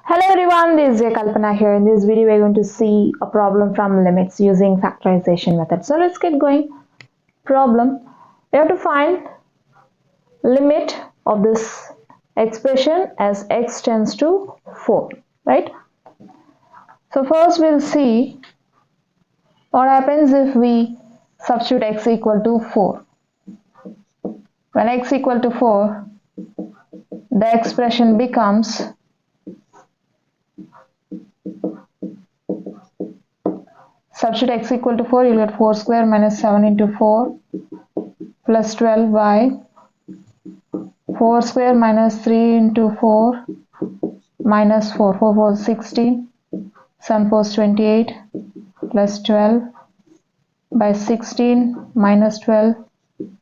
Hello everyone, this is Kalpana here. In this video, we're going to see a problem from limits using factorization method. So let's get going. Problem. We have to find limit of this expression as x tends to 4, right? So first we'll see what happens if we substitute x equal to 4. When x equal to 4, the expression becomes substitute x equal to 4, you'll get 4 square minus 7 into 4 plus 12 by 4 square minus 3 into 4 minus 4. 4 4 16, 7 4 28 plus 12 by 16 minus 12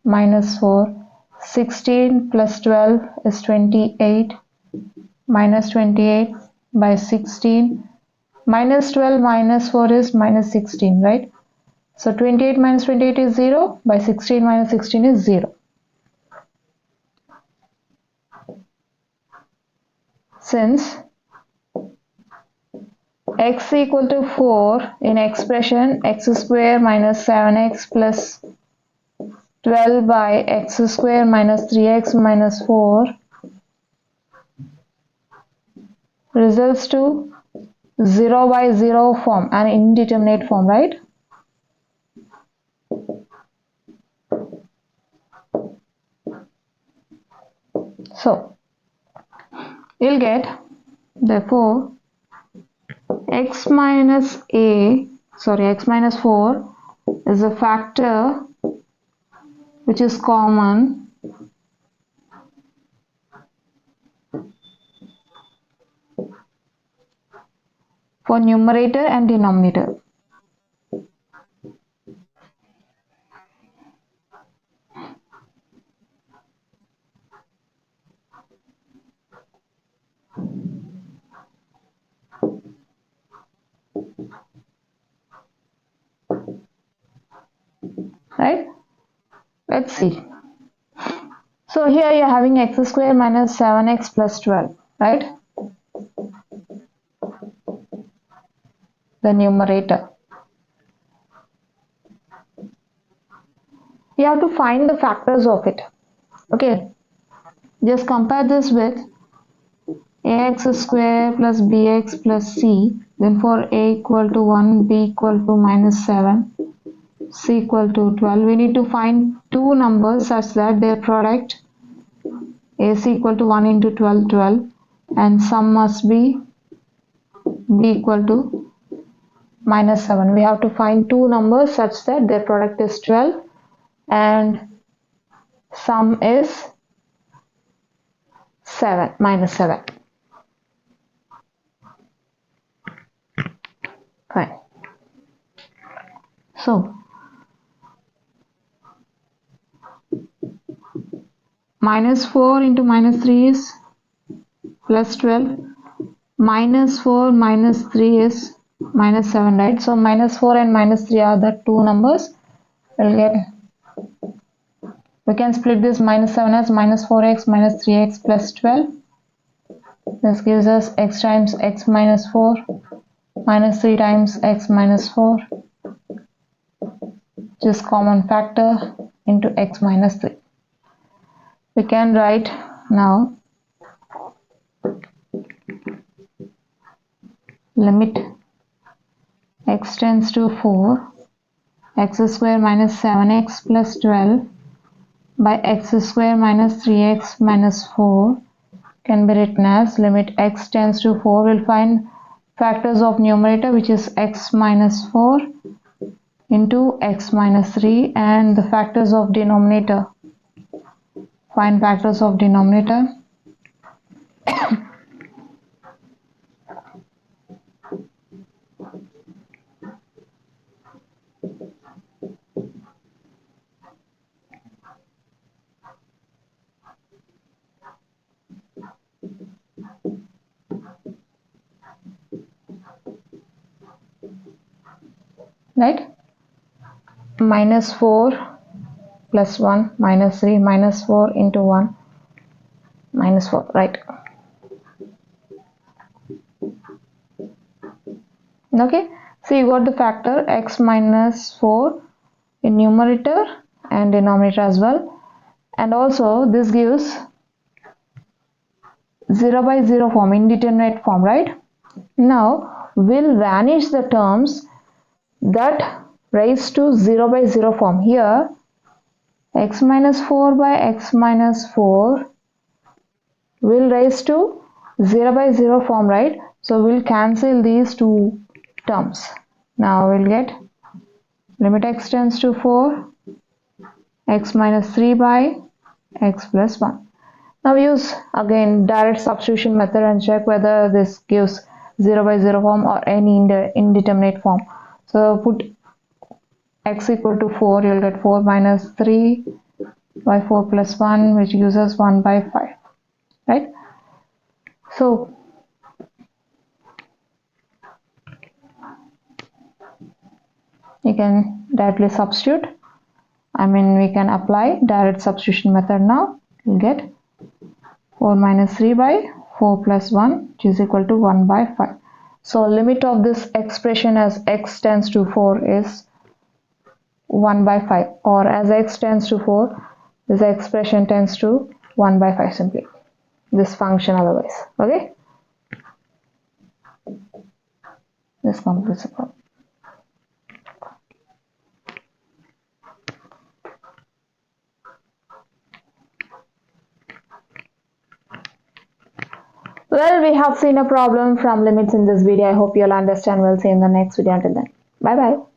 minus 4. 16 plus 12 is 28 minus 28 by 16 minus 12 minus 4 is minus 16, right? So 28 minus 28 is 0, by 16 minus 16 is 0. Since x equal to 4 in expression x square minus 7x plus 12 by x square minus 3x minus 4 results to 0 by 0 form, an indeterminate form, right? So you'll get, therefore, x minus 4 is a factor which is common for numerator and denominator. Right? Let's see. So here you're having x square minus 7x plus 12, right? The numerator. You have to find the factors of it. Okay. Just compare this with ax square plus bx plus c. Then for a equal to 1, b equal to minus 7, c equal to 12. We need to find two numbers such that their product is equal to 1 into 12, 12, and sum must be b equal to minus 7. We have to find two numbers such that their product is 12 and sum is 7, minus 7. Fine. So minus 4 into minus 3 is plus 12. Minus 4 minus 3 is minus 7, right? So minus 4 and minus 3 are the two numbers. We can split this minus 7 as minus 4x minus 3x plus 12. This gives us x times x minus 4 minus 3 times x minus 4, which is common factor, into x minus 3. We can write now limit x tends to 4, x square minus 7x plus 12 by x square minus 3x minus 4 can be written as limit x tends to 4. We'll find factors of numerator, which is x minus 4 into x minus 3, and the factors of denominator. Find factors of denominator. Right? Minus 4 plus 1 minus 3 minus 4 into 1 minus 4, right? Okay, so you got the factor x minus 4 in numerator and denominator as well, and also this gives 0 by 0 form, indeterminate form, right? Now we'll vanish the terms that raise to 0 by 0 form. Here x minus 4 by x minus 4 will raise to 0 by 0 form, right? So we'll cancel these two terms. Now we'll get limit x tends to 4, x minus 3 by x plus 1. Now use again direct substitution method and check whether this gives 0 by 0 form or any indeterminate form. So put x equal to 4, you'll get 4 minus 3 by 4 plus 1, which gives us 1 by 5, right? So you can directly substitute. We can apply direct substitution method now. You'll get 4 minus 3 by 4 plus 1, which is equal to 1 by 5. So limit of this expression as x tends to 4 is 1 by 5, or as x tends to 4, this expression tends to 1 by 5 simply. This function otherwise. Okay? This completes the problem. Well, we have seen a problem from limits in this video. I hope you'll understand. We'll see you in the next video. Until then, bye bye.